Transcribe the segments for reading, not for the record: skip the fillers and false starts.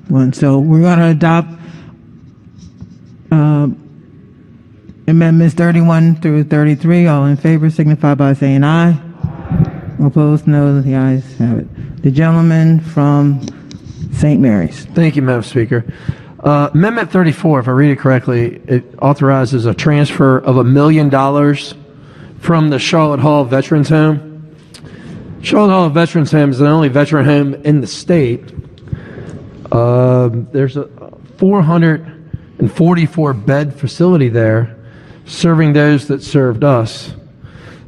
one. So we're going to adopt amendments 31 through 33. All in favor signify by saying aye. Opposed, no. The ayes have it. The gentleman from St. Mary's. Thank you, Madam Speaker. Amendment 34, if I read it correctly, it authorizes a transfer of $1 million from the Charlotte Hall Veterans Home. Charlotte Hall Veterans Home is the only veteran home in the state. There's a 444 bed facility there serving those that served us.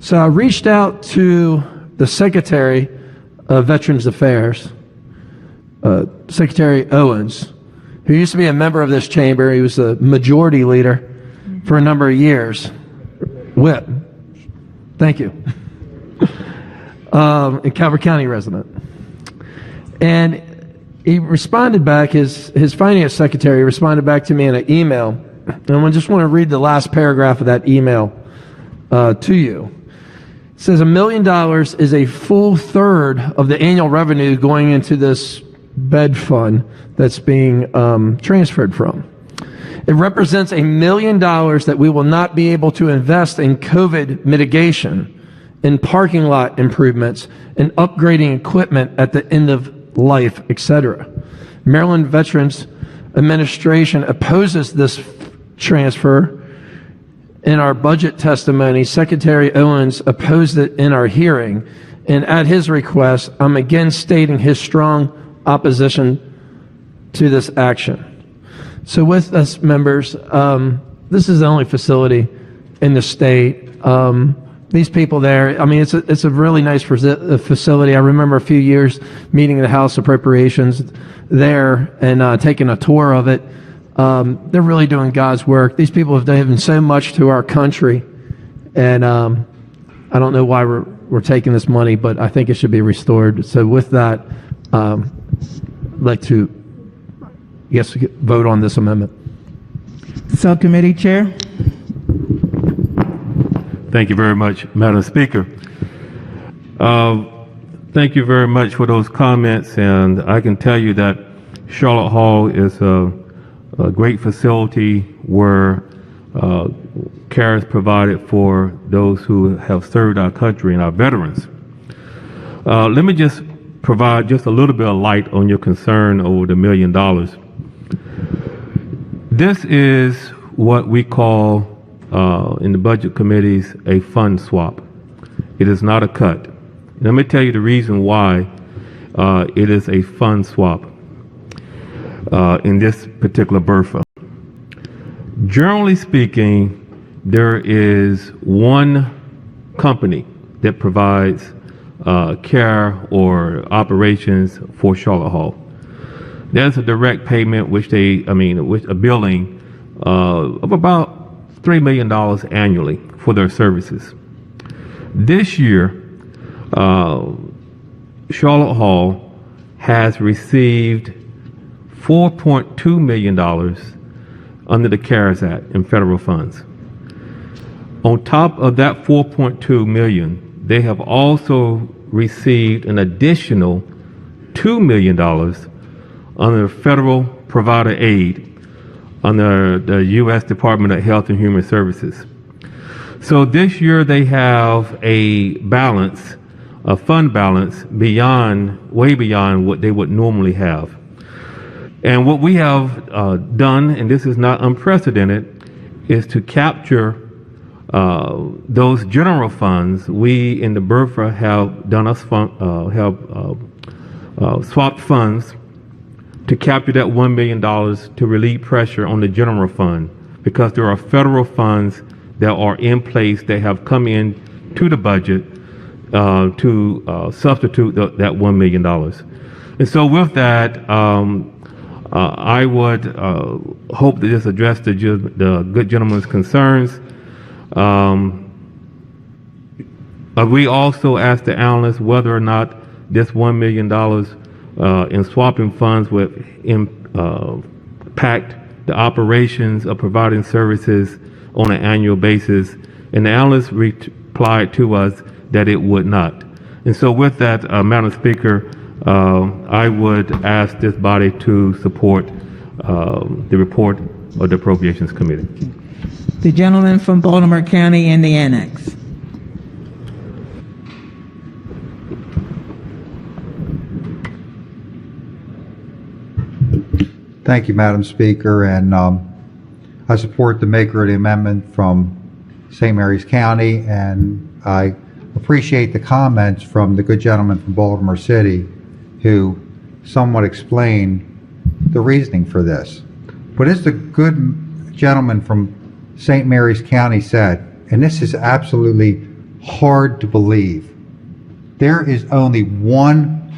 So I reached out to the Secretary of Veterans Affairs, Secretary Owens, who used to be a member of this chamber. He was the majority leader for a number of years. Whip. Thank you. A Calvert County resident. And he responded back, his finance secretary responded back to me in an email. And I just want to read the last paragraph of that email to you. It says $1 million is a full third of the annual revenue going into this bed fund that's being transferred from. It represents $1 million that we will not be able to invest in COVID mitigation, in parking lot improvements, in upgrading equipment at the end of life, etc. Maryland Veterans Administration opposes this transfer. In our budget testimony, Secretary Owens opposed it in our hearing, and at his request, I'm again stating his strong opposition to this action. So with us, members, this is the only facility in the state. These people there, I mean, it's a really nice facility. I remember a few years meeting the House Appropriations there and taking a tour of it. They're really doing God's work. These people have given so much to our country, and I don't know why we're taking this money, but I think it should be restored. So with that, I'd like to, vote on this amendment. Subcommittee Chair. Thank you very much, Madam Speaker. Thank you very much for those comments, and I can tell you that Charlotte Hall is a great facility where care is provided for those who have served our country and our veterans. Let me just provide just a little bit of light on your concern over the $1 million. This is what we call in the budget committees a fund swap. It is not a cut. Let me tell you the reason why it is a fund swap in this particular BRFA. Generally speaking, there is one company that provides care or operations for Charlotte Hall. There's a direct payment, with a billing of about $3 million annually for their services. This year, Charlotte Hall has received $4.2 million under the CARES Act in federal funds. On top of that $4.2 million, they have also received an additional $2 million under federal provider aid under the U.S. Department of Health and Human Services. So this year they have a balance, a fund balance way beyond what they would normally have. And what we have done, and this is not unprecedented, is to capture those general funds. We in the BRFA have done swapped funds to capture that $1 million to relieve pressure on the general fund, because there are federal funds that are in place that have come in to the budget to substitute that $1 million. And so with that, I would hope that this addressed the good gentleman's concerns. We also asked the analysts whether or not this $1 million in swapping funds would impact the operations of providing services on an annual basis, and the analysts replied to us that it would not. And so with that, Madam Speaker, I would ask this body to support the report of the Appropriations Committee. The gentleman from Baltimore County and the Annex. Thank you, Madam Speaker, and I support the maker of the amendment from St. Mary's County, and I appreciate the comments from the good gentleman from Baltimore City who somewhat explained the reasoning for this. But as the good gentleman from St. Mary's County said, and this is absolutely hard to believe, there is only one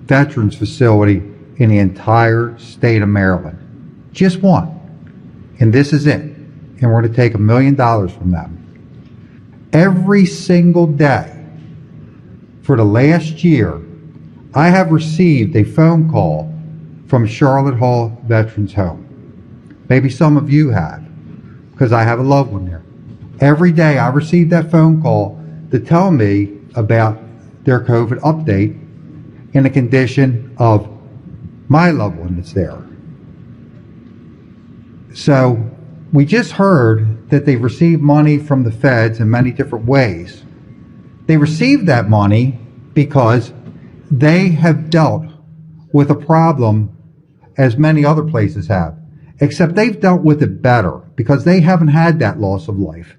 veterans facility in the entire state of Maryland. Just one. And this is it. And we're going to take $1 million from them. Every single day for the last year, I have received a phone call from Charlotte Hall Veterans Home. Maybe some of you have, because I have a loved one there. Every day I receive that phone call to tell me about their COVID update and the condition of my loved one that's there. So we just heard that they've received money from the feds in many different ways. They received that money because they have dealt with a problem as many other places have, except they've dealt with it better because they haven't had that loss of life.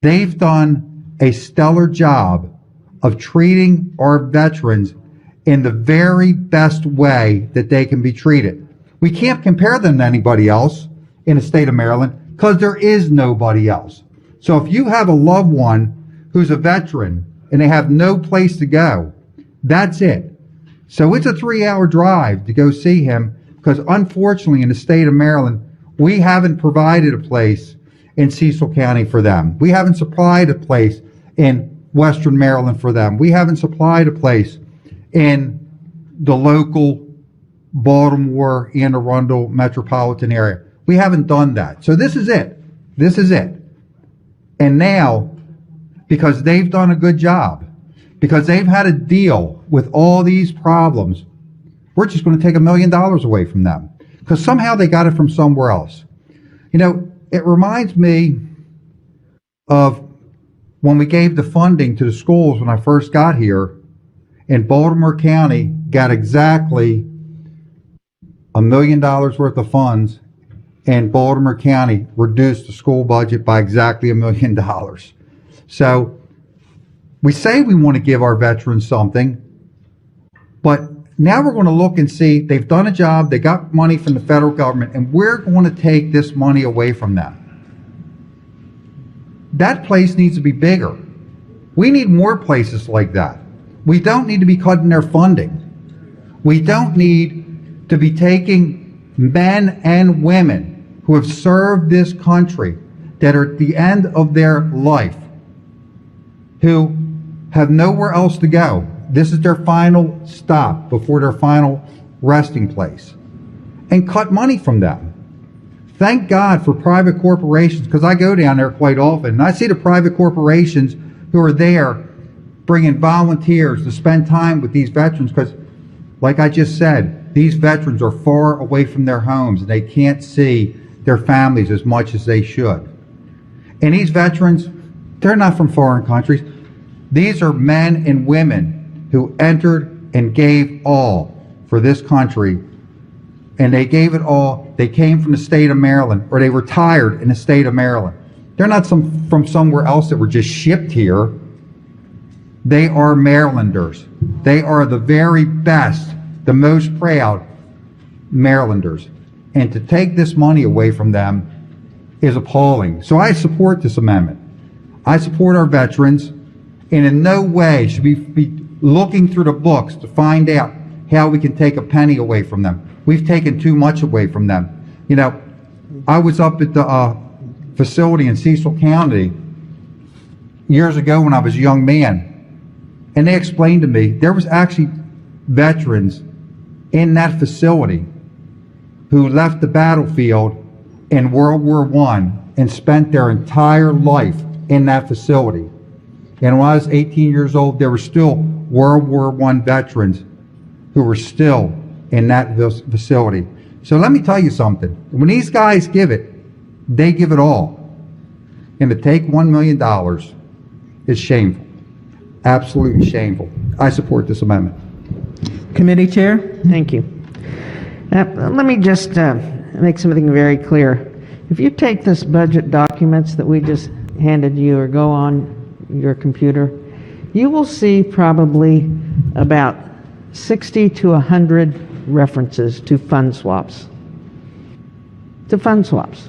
They've done a stellar job of treating our veterans in the very best way that they can be treated. We can't compare them to anybody else in the state of Maryland because there is nobody else. So if you have a loved one who's a veteran and they have no place to go, that's it. So it's a 3-hour drive to go see him because unfortunately in the state of Maryland, we haven't provided a place in Cecil County for them. We haven't supplied a place in Western Maryland for them. We haven't supplied a place in the local Baltimore, Anne Arundel metropolitan area. We haven't done that. So this is it. This is it. And now, because they've done a good job, because they've had to deal with all these problems, we're just going to take $1 million away from them because somehow they got it from somewhere else. You know, it reminds me of when we gave the funding to the schools when I first got here, and Baltimore County got exactly $1 million worth of funds, and Baltimore County reduced the school budget by exactly $1 million. So we say we want to give our veterans something, but now we're going to look and see they've done a job, they got money from the federal government, and we're going to take this money away from them. That place needs to be bigger. We need more places like that. We don't need to be cutting their funding. We don't need to be taking men and women who have served this country that are at the end of their life, who have nowhere else to go. This is their final stop before their final resting place, and cut money from them. Thank God for private corporations, because I go down there quite often, and I see the private corporations who are there bringing volunteers to spend time with these veterans, because, like I just said, these veterans are far away from their homes, and they can't see their families as much as they should. And these veterans, they're not from foreign countries. These are men and women who entered and gave all for this country, and they gave it all. They came from the state of Maryland, or they retired in the state of Maryland. They're not from somewhere else that were just shipped here. They are Marylanders. They are the very best, the most proud Marylanders. And to take this money away from them is appalling. So I support this amendment. I support our veterans, and in no way should we be looking through the books to find out how we can take a penny away from them. We've taken too much away from them. You know, I was up at the facility in Cecil County years ago when I was a young man, and they explained to me there was actually veterans in that facility who left the battlefield in World War I and spent their entire life in that facility. And when I was 18 years old, there were still World War I veterans who are still in that facility. So let me tell you something. When these guys give it, they give it all. And to take $1 million is shameful. Absolutely shameful. I support this amendment. Committee Chair? Thank you. Let me just make something very clear. If you take this budget documents that we just handed you or go on your computer, you will see probably about 60 to 100 references to fund swaps. To fund swaps.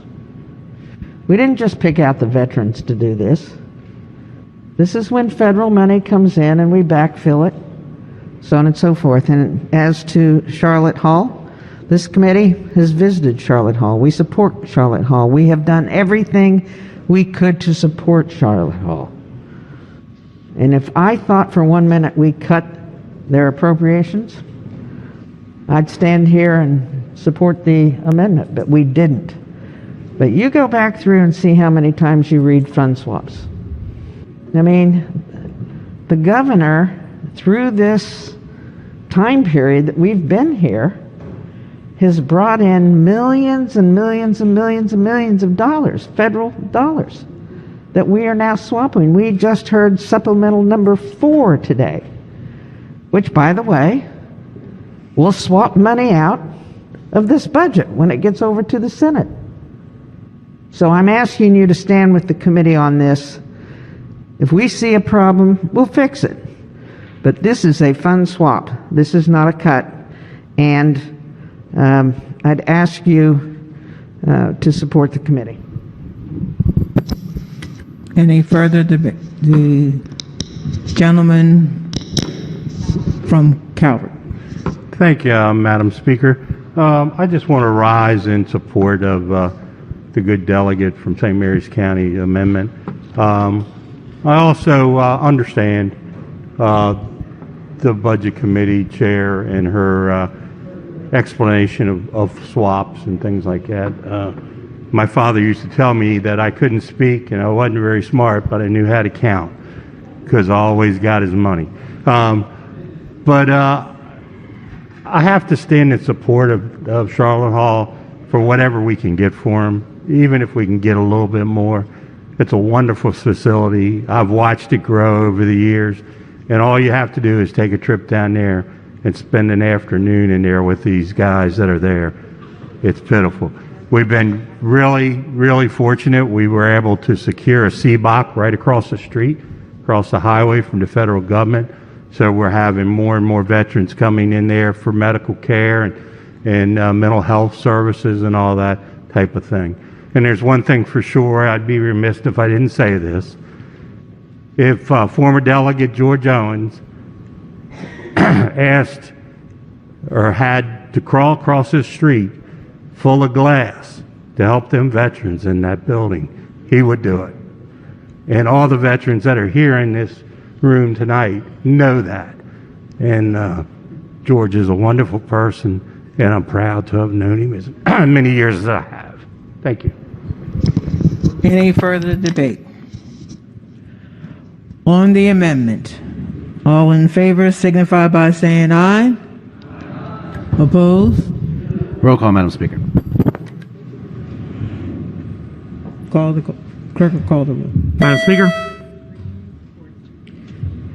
We didn't just pick out the veterans to do this. This is when federal money comes in and we backfill it, so on and so forth. And as to Charlotte Hall, this committee has visited Charlotte Hall. We support Charlotte Hall. We have done everything we could to support Charlotte Hall. And if I thought for 1 minute we cut their appropriations, I'd stand here and support the amendment, but we didn't. But you go back through and see how many times you read fund swaps. I mean, the governor, through this time period that we've been here, has brought in millions and millions and millions and millions of dollars, federal dollars, that we are now swapping. We just heard supplemental number 4 today, which, by the way, will swap money out of this budget when it gets over to the Senate. So I'm asking you to stand with the committee on this. If we see a problem, we'll fix it. But this is a fund swap. This is not a cut. And I'd ask you to support the committee. Any further debate? The gentleman from Calvert. Thank you, Madam Speaker. I just want to rise in support of the good delegate from St. Mary's County amendment. I also understand the Budget Committee Chair and her explanation of swaps and things like that. My father used to tell me that I couldn't speak and I wasn't very smart, but I knew how to count because I always got his money. But I have to stand in support of Charlotte Hall for whatever we can get for them, even if we can get a little bit more. It's a wonderful facility. I've watched it grow over the years, and all you have to do is take a trip down there and spend an afternoon in there with these guys that are there. It's pitiful. We've been really, really fortunate. We were able to secure a CBOC right across the street, across the highway from the federal government. So we're having more and more veterans coming in there for medical care and mental health services and all that type of thing. And there's one thing for sure, I'd be remiss if I didn't say this. If former Delegate George Owens asked or had to crawl across this street full of glass to help them veterans in that building, he would do it. And all the veterans that are here in this room tonight know that. And George is a wonderful person, and I'm proud to have known him as many years as I have. Thank you. Any further debate? On the amendment, all in favor signify by saying aye. Opposed? Roll call, Madam Speaker. Clerk will call the roll. Madam Speaker?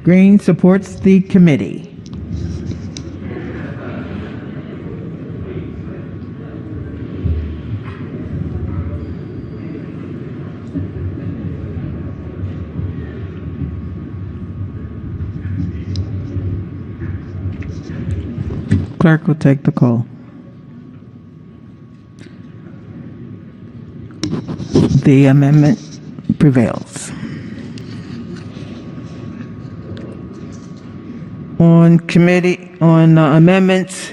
Green supports the committee. Clerk will take the call. The amendment prevails. On committee, on amendments